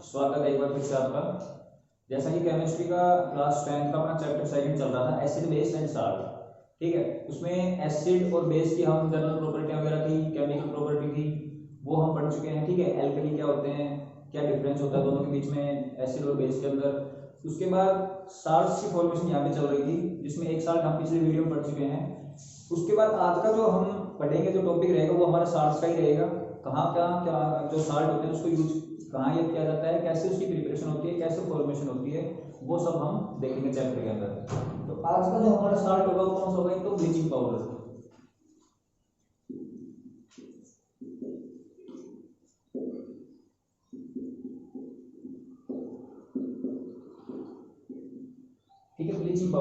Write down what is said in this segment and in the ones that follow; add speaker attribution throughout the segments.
Speaker 1: स्वागत है एक बार फिर से आपका। जैसा कि केमिस्ट्री का क्लास 10 का अपना चैप्टर सेकंड चल रहा था, एसिड बेस एंड साल्ट। ठीक है, उसमें एसिड और बेस की हम जनरल प्रॉपर्टी वगैरह थी, केमिकल प्रॉपर्टी थी, वो हम पढ़ चुके हैं। ठीक है, एल्कली क्या होते हैं, क्या डिफरेंस होता है दोनों के बीच में, एसिड और बेस के अंदर। उसके बाद साल्ट्स की फॉर्मेशन यहाँ पे चल रही थी, जिसमें एक साल्ट हम पिछले वीडियो में पढ़ चुके हैं। उसके बाद आज का जो हम पढ़ेंगे, जो टॉपिक रहेगा वो हमारा साल्ट्स का ही रहेगा। कहाँ क्या क्या जो साल्ट होते हैं उसको यूज कहाँ यूज किया जाता है, कैसे उसकी प्रिपरेशन होती है, कैसे फॉर्मेशन होती है, वो सब हम देखेंगे चैप्टर के अंदर। तो आज का जो हमारा साल्ट होगा वो कौन सा होगा, तो ब्लीचिंग पाउडर। ठीक है, ब्लीचिंग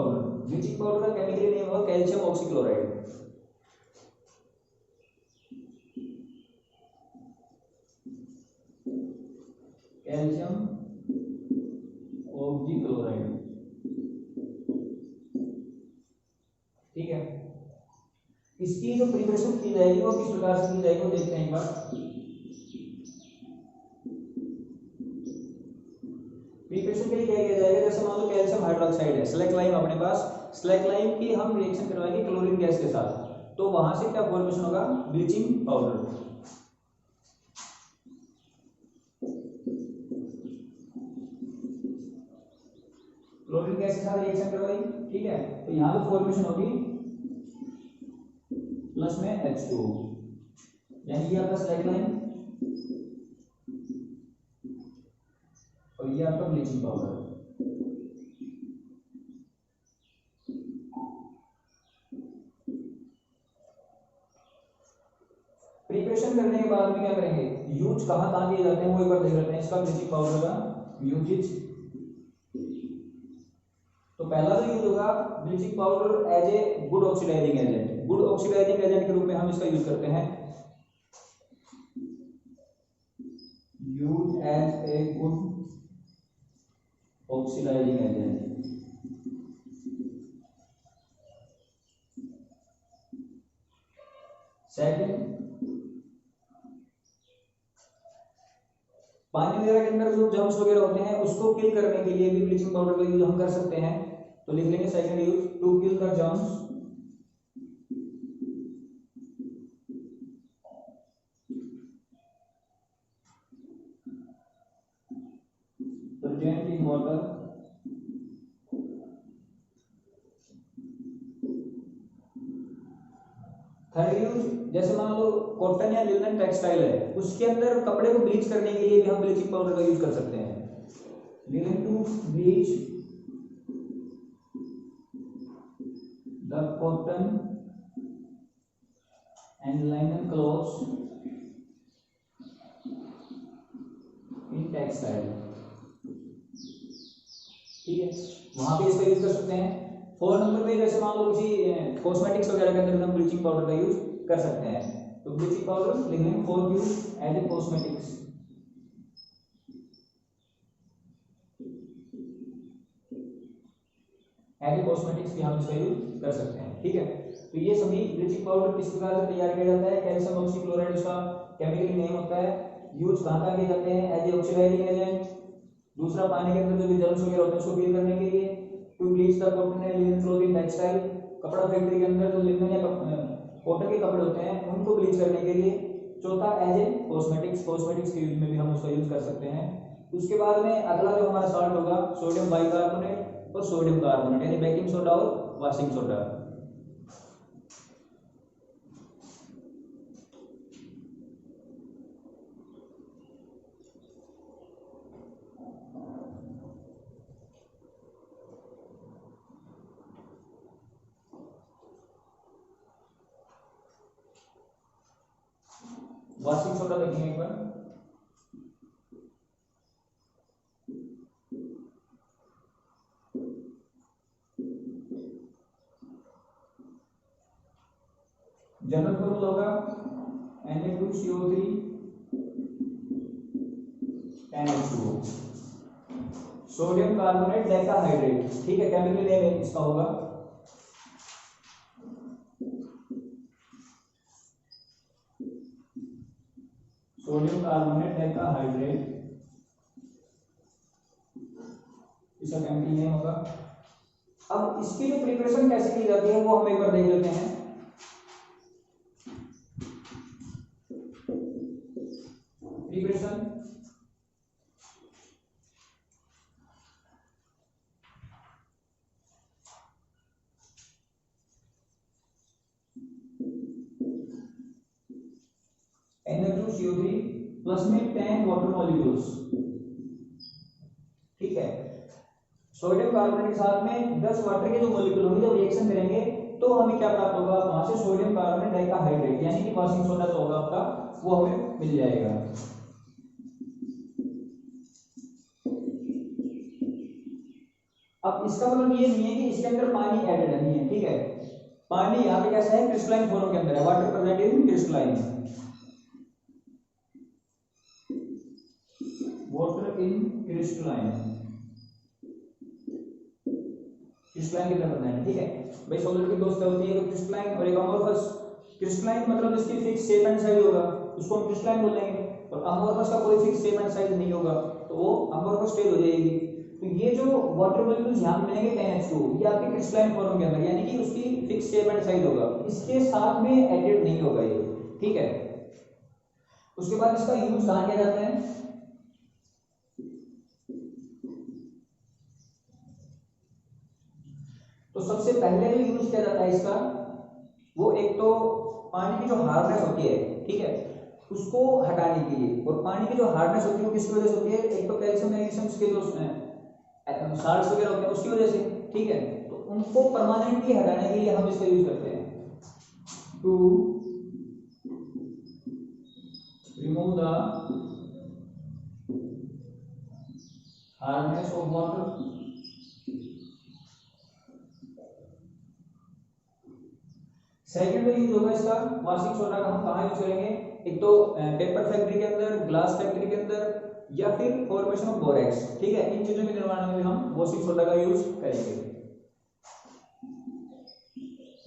Speaker 1: पाउडर का केमिकल नेम होगा कैल्शियम ऑक्सीक्लोराइड। Calcium oxychloride. ठीक है, इसकी जो प्रिपरेशन की जाएगी वो किस प्रकार से की जाएगी वो देखते हैं एक बार। प्रिपरेशन के लिए क्या किया जाएगा, जैसे मान लो कैल्शियम हाइड्रोक्साइड है, स्लैक लाइम अपने पास, स्लैक लाइम की हम रिएक्शन करवाएंगे क्लोरीन गैस के साथ, तो वहां से क्या फॉर्मेशन होगा, ब्लीचिंग पाउडर। क्लोरीन गैस के साथ रिएक्शन करवाई, ठीक है, तो यहां पे फॉर्मेशन होगी प्लस में H2O, यानी ये आपका स्लैक लाइम और ये आपका ब्लीचिंग पाउडर। प्रिपरेशन करने के बाद में क्या करेंगे, यूज कहां कहां किए जाते हैं वो एक बार देख लेते हैं इसका ब्लीचिंग पाउडर का यूजेज। तो पहला जो यूज होगा bleaching powder as a good oxidizing agent. Good oxidizing agent के रूप में हम इसका यूज करते हैं, use as a good oxidizing agent. Second, पानी वगैरह के अंदर जो जर्म्स वगैरह होते हैं उसको किल करने के लिए भी ब्लीचिंग पाउडर का यूज हम कर सकते हैं। तो लिख लेंगे second use, to kill the germs present in water. Third use, जैसे मान लो कॉटन या लिनन टेक्सटाइल है, उसके अंदर कपड़े को ब्लीच करने के लिए भी हम ब्लीचिंग पाउडर का यूज कर सकते हैं। Linen to bleach the cotton and linen clothes in textile. ठीक है, वहां पे इसका यूज कर सकते हैं। 4 नंबर पे जैसे मान लो किसी कॉस्मेटिक्स वगैरह के अंदर हम ब्लीचिंग पाउडर का यूज कर सकते हैं। तो ब्लीचिंग पाउडर लिख लेंगे 4 use as a cosmetics. As a cosmetics भी हम इसका यूज कर सकते हैं। ठीक है, तो ये सभी ब्लीचिंग पाउडर किस प्रकार से तैयार किया जाता है, कैल्शियम ऑक्सीक्लोराइड उसका केमिकल नेम होता है, यूज कहां कहां किए जाते हैं, एज ए ऑक्सीडाइजिंग एजेंट, दूसरा पानी के अंदर जो भी जर्म्स वगैरह होते हैं उसको किल करने के लिए, to bleach the cotton and linen clothing textile, कपड़ा फैक्ट्री के अंदर जो लिनन या कॉटन के कपड़े होते हैं उनको ब्लीच करने के लिए, चौथा एज ए कॉस्मेटिक्स, कॉस्मेटिक्स के यूज में भी हम उसका यूज कर सकते हैं। उसके बाद में अगला जो हमारा सॉल्ट होगा सोडियम बाइकार्बोनेट और सोडियम कार्बोनेट, यानी बेकिंग सोडा और वॉशिंग सोडा। वॉशिंग सोडा देखेंगे एक बार, जनरल फॉर्मूला होगा Na2CO3 NH2O, sodium carbonate decahydrate. ठीक है, केमिकल नेम इसका होगा सोडियम कार्बोनेट डेकाहाइड्रेट। इसका केमिकल नेम होगा। अब इसकी जो प्रिपरेशन कैसे की जाती है वो हम एक बार देख लेते हैं। प्रिपरेशन NH2CO3 प्लस में 10 वाटर मॉलिक्यूल्स, ठीक है। सोडियम कार्बोनेट के साथ में 10 वाटर के जो मॉलिक्यूल होंगे जब रिएक्शन करेंगे तो हमें क्या प्राप्त होगा, वहां से सोडियम कार्बोनेट डाइकाहाइड्रेट यानी कि वाशिंग सोडा जो होगा आपका वो हमें मिल जाएगा। अब इसका मतलब ये नहीं है कि इसके अंदर पानी एडेड नहीं है, ठीक है। पानी यहाँ पे कैसा है, क्रिस्टलाइन फॉर्म के अंदर है, water present in crystalline, water in crystalline, crystalline के अंदर प्रेजेंट, ठीक है भाई। सॉलिड की दो स्तर होती है, क्रिस्टलाइन और एक अमोर्फस। क्रिस्टलाइन मतलब जिसकी फिक्स शेप एंड साइज होगा उसको हम क्रिस्टलाइन बोलेंगे, और अमोर्फस का कोई फिक्स शेप एंड साइज नहीं होगा तो वो अमोर्फस स्टेज हो जाएगी। तो ये जो वाटर मॉलिक्यूल्स यहां पे मिलेंगे 10H2 ये आपके क्रिस्टलाइन फॉर्म के अंदर यानी कि उसकी फिक्स शेप एंड साइज होगा, इसके साथ में एडेड नहीं होगा ये, ठीक है। उसके बाद इसका यूज कहां किया जाता है, तो सबसे पहले जो यूज किया जाता है इसका वो एक तो पानी की जो हार्डनेस होती है, ठीक है, उसको हटाने के लिए। और पानी की जो हार्डनेस होती है वो किसकी वजह से होती है, एक तो कैल्शियम मैग्नीशियम के जो साल्ट्स वगैरह होते हैं उसकी वजह से, ठीक है। तो उनको परमानेंटली हटाने के लिए हम इसका यूज करते हैं, to remove the hardness of water. Second use होगा इसका वाशिंग सोडा का, हम कहाँ यूज करेंगे, एक तो पेपर फैक्ट्री के अंदर, ग्लास फैक्ट्री के अंदर, या फिर फॉर्मेशन ऑफ बोरेक्स, ठीक है। इन चीजों के निर्माण में भी हम वाशिंग सोडा का यूज करेंगे।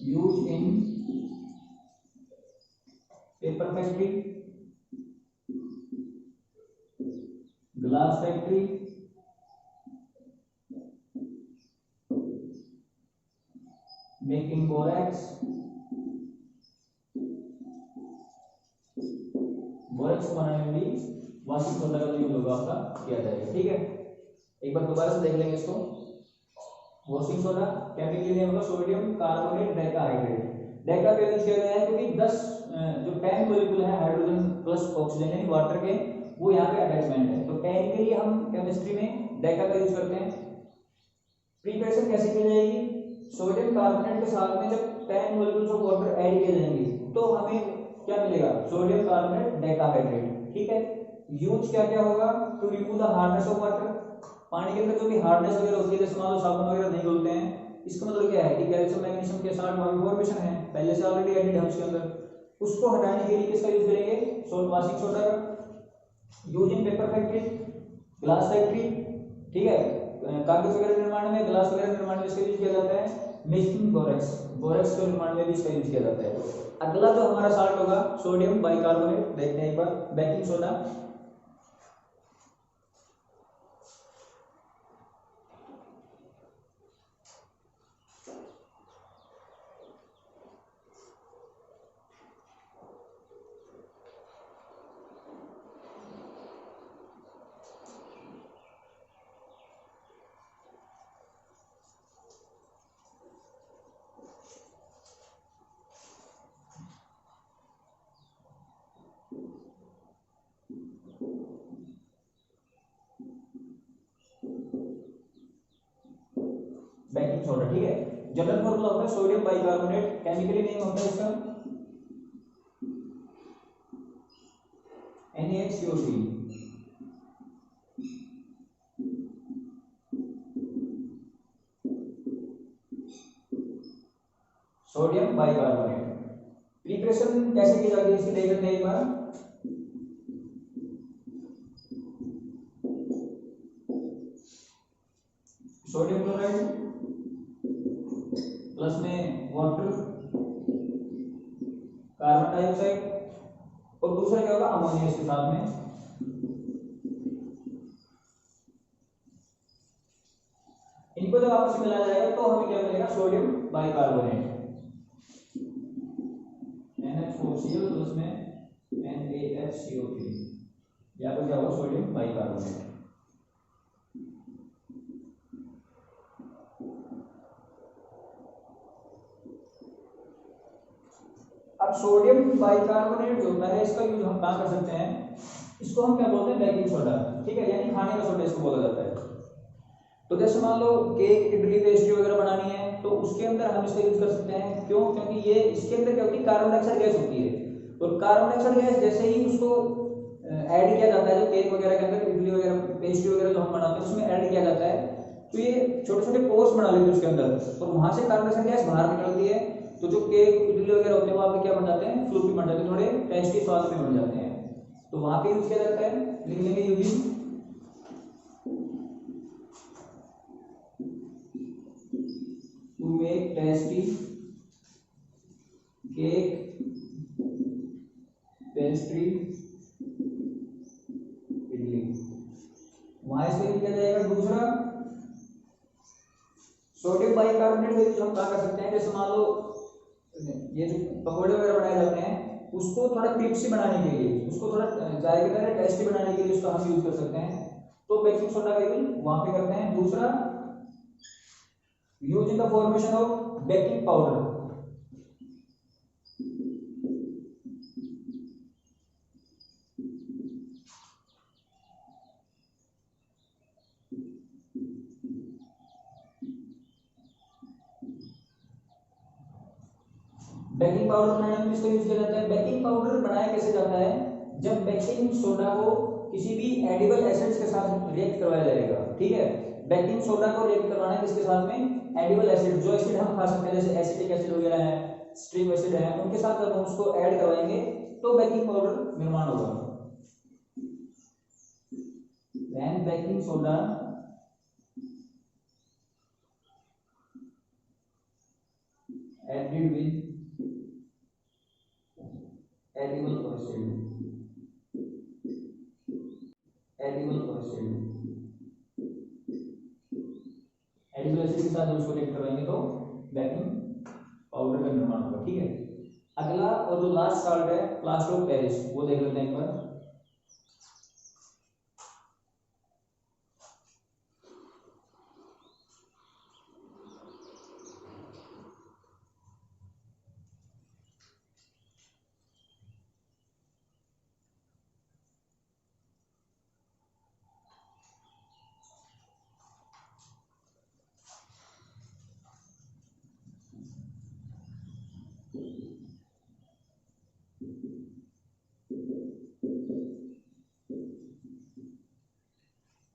Speaker 1: Use in paper factory, glass factory, making borax, borax को बनाने में भी वाशिंग सोडा का यूज होगा आपका किया जाएगा, ठीक है। एक बार दोबारा से देख लेंगे इसको। वाशिंग सोडा केमिकल नेम होगा सोडियम कार्बोनेट डाइकाहाइड्रेट। डाइका का यूज किया गया है क्योंकि 10 जो 10 मॉलिक्यूल है हाइड्रोजन प्लस ऑक्सीजन यानी वाटर के, वो यहाँ पे अटैचमेंट है, तो 10 के लिए हम केमिस्ट्री में डाइका का यूज करते हैं। प्रिपरेशन कैसे की जाएगी, सोडियम कार्बोनेट के साथ में जब 10 मॉलिक्यूल्स ऑफ वाटर ऐड किए जाएंगे तो हमें क्या मिलेगा, सोडियम कार्बोनेट डाइकाहाइड्रेट, ठीक है। यूज क्या क्या होगा, to remove the hardness of water. पानी के अंदर जो भी हार्डनेस वगैरह होती है जैसे मान लो साबुन वगैरह नहीं घुलते हैं, इसका मतलब क्या है कि कैल्शियम मैग्नीशियम के साथ फॉर्मेशन है पहले से ऑलरेडी एडेड है उसके अंदर, उसको हटाने के लिए किसका यूज करेंगे, वाशिंग सोडा का। Use in paper factory, glass factory, ठीक है, कागज वगैरह निर्माण में, ग्लास वगैरह निर्माण में इसका यूज किया जाता है। मेकिंग बोरेक्स, बोरेक्स के निर्माण में भी इसका यूज किया जाता है। अगला जो हमारा साल्ट होगा सोडियम बाइकार्बोनेट, देखते हैं एक बार, बेकिंग सोडा। बेकिंग सोडा, ठीक है। जनरल फॉर्मूला होता है सोडियम बाइकार्बोनेट, केमिकली नेम होता है इसका NaHCO3। Sodium bicarbonate. प्रिपरेशन कैसे की जाती है इसकी देख लेते हैं एक बार। सोडियम क्लोराइड प्लस में वाटर, कार्बन डाइऑक्साइड, और दूसरा क्या होगा अमोनिया इसके साथ में। आपस में मिलाया जाएगा तो हमें क्या मिलेगा, सोडियम बाइकार्बोनेट NH4Cl तो उसमें NaFCO3, या तो क्या होगा सोडियम बाइकार्बोनेट। अब सोडियम बाइकार्बोनेट जो होता है इसका यूज हम कहाँ कर सकते हैं, इसको हम क्या बोलते हैं, बेकिंग सोडा, ठीक है, यानी खाने का सोडा इसको बोला जाता है। तो जैसे मान लो केक, इडली, पेस्ट्री वगैरह बनानी है तो उसके अंदर हम इसका यूज कर सकते हैं। क्यों? क्योंकि ये इसके अंदर क्या होती है, कार्बन डाइऑक्साइड गैस होती है, और कार्बन डाइऑक्साइड गैस जैसे ही उसको ऐड किया जाता है, जो केक वगैरह के अंदर, इडली वगैरह, पेस्ट्री वगैरह जो हम बनाते हैं उसमें ऐड किया जाता है, तो ये छोटे छोटे पोर्स बना लेते हैं उसके अंदर, और वहां से कार्बन डाइऑक्साइड गैस बाहर निकलती है। तो जो केक, इडली वगैरह होते हैं वो आपके क्या बन जाते हैं, फ्लूफी बन जाते हैं, थोड़े टेस्टी स्वाद में बन जाते हैं। तो वहां पे यूज किया जाता है, लिख लेंगे using to make tasty cake, pastry, idli, वहां इसको यूज किया जाएगा। दूसरा, सोडियम बाइकार्बोनेट का यूज हम कहाँ कर सकते हैं, जैसे मान लो ये जो पकौड़े वगैरह बनाए जाते हैं उसको थोड़ा क्रिस्पी बनाने के लिए, उसको थोड़ा जायकेदार टेस्टी बनाने के लिए उसका हम यूज कर सकते हैं, तो बेकिंग सोडा का यूज वहां पे करते हैं। दूसरा, use in the formation of baking powder, baking powder बनाने में इसका यूज किया जाता है। बेकिंग पाउडर बनाया कैसे जाता है, जब बेकिंग सोडा को किसी भी एडिबल एसिड्स के साथ रिएक्ट करवाया जाएगा, ठीक है, बेकिंग सोडा को रिएक्ट करवाना है किसके साथ में, एडिबल एसिड, जो एसिड हम खा सकते हैं जैसे एसिटिक एसिड वगैरह है, स्ट्रिक एसिड है, उनके साथ जब हम उसको ऐड करवाएंगे तो बेकिंग पाउडर निर्माण होगा। When baking soda added with edible acid, edible acid के साथ जब उसको रिएक्ट करवाएंगे तो बेकिंग पाउडर का निर्माण होगा, ठीक है। अगला और जो लास्ट साल्ट है, प्लास्टर ऑफ पेरिस, वो देख लेते हैं एक बार।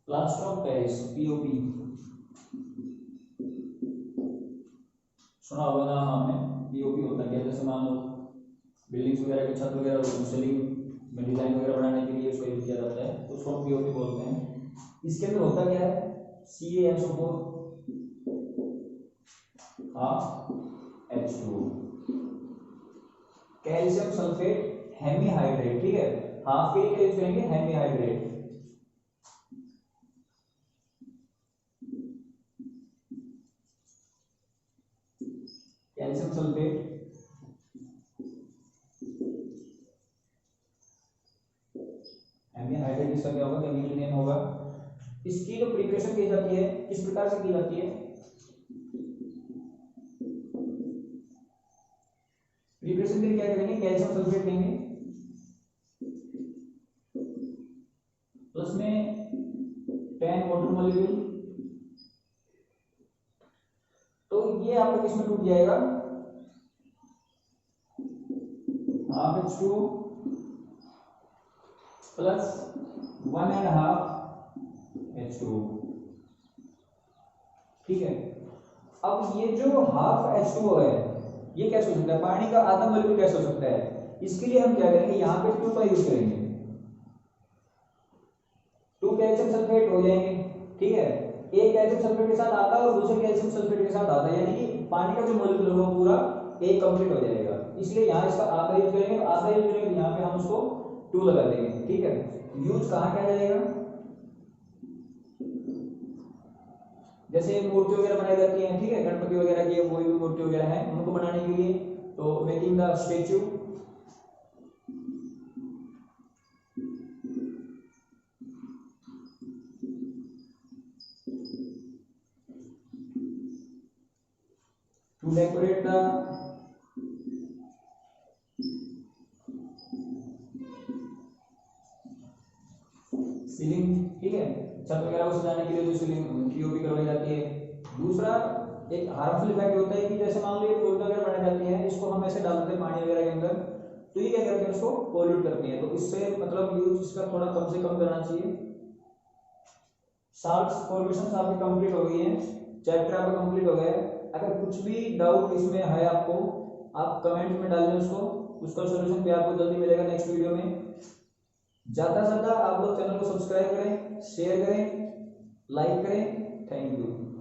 Speaker 1: प्लास्टर ऑफ पेरिस, POP, सुना होगा नाम आपने। POP होता है क्या, जैसे मान लो बिल्डिंग्स वगैरह की छत वगैरह सीलिंग में डिजाइन वगैरह बनाने के लिए उसका यूज किया जाता है, तो उसको POP बोलते हैं। इसके अंदर होता क्या है, CaSO4 half H2, calcium sulphate hemihydrate, ठीक है, हाफ के लिए यूज करेंगे हेमीहाइड्रेट, कैल्शियम सल्फेट हेमीहाइड्रेट, इसका क्या होगा, केमिकल नेम होगा। इसकी जो प्रिपरेशन की जाती है किस प्रकार से की जाती है, प्रिपरेशन के लिए क्या करेंगे, कैल्शियम सल्फेट लेंगे, प्लस में 10 वाटर मॉलिक्यूल, तो ये आपका किसमें टूट जाएगा, हाफ H2 प्लस 1.5 H2, ठीक है। अब ये जो हाफ H2O है ये कैसे हो सकता है, पानी का आधा मॉलिक्यूल कैसे हो सकता है, इसके लिए हम क्या करेंगे, यहाँ पे 2 का यूज करेंगे, 2 कैल्शियम सल्फेट हो जाएंगे, ठीक है, एक कैल्शियम सल्फेट के साथ आता है और दूसरे कैल्शियम सल्फेट के साथ आता है, यानी कि पानी का जो मॉलिक्यूल होगा पूरा एक कंप्लीट हो जाएगा, इसलिए यहाँ इसका आधा यूज करेंगे, आधा यूज करेंगे तो यहाँ पे हम उसको 2 लगा देंगे, ठीक है। यूज कहाँ किया जाएगा, जैसे मूर्ति वगैरह बनाई जाती है, ठीक है, गणपति वगैरह की कोई भी मूर्ति वगैरह है उनको बनाने के लिए, तो making the statue. To decorate the ceiling, ठीक है, छत वगैरह को सजाने के लिए जो सीलिंग पीओपी करवाई जाती है। दूसरा एक हार्मफुल इफेक्ट होता है कि जैसे मान लो ये मूर्ति वगैरह बनाई जाती है, इसको हम ऐसे डाल देते हैं पानी वगैरह के अंदर, तो ये क्या करते हैं, इसको पोल्यूट करती है, तो इससे मतलब यूज इसका थोड़ा कम से कम करना चाहिए। साल्ट्स फॉर्मेशन आपकी कंप्लीट हो गई है, चैप्टर आपका कंप्लीट हो गया है। अगर कुछ भी डाउट इसमें है आपको, आप कमेंट में डाल दें उसको, उसका सॉल्यूशन भी आपको जल्दी मिलेगा नेक्स्ट वीडियो में। ज्यादा से ज्यादा आप लोग चैनल को सब्सक्राइब करें, शेयर करें, लाइक करें। Thank you.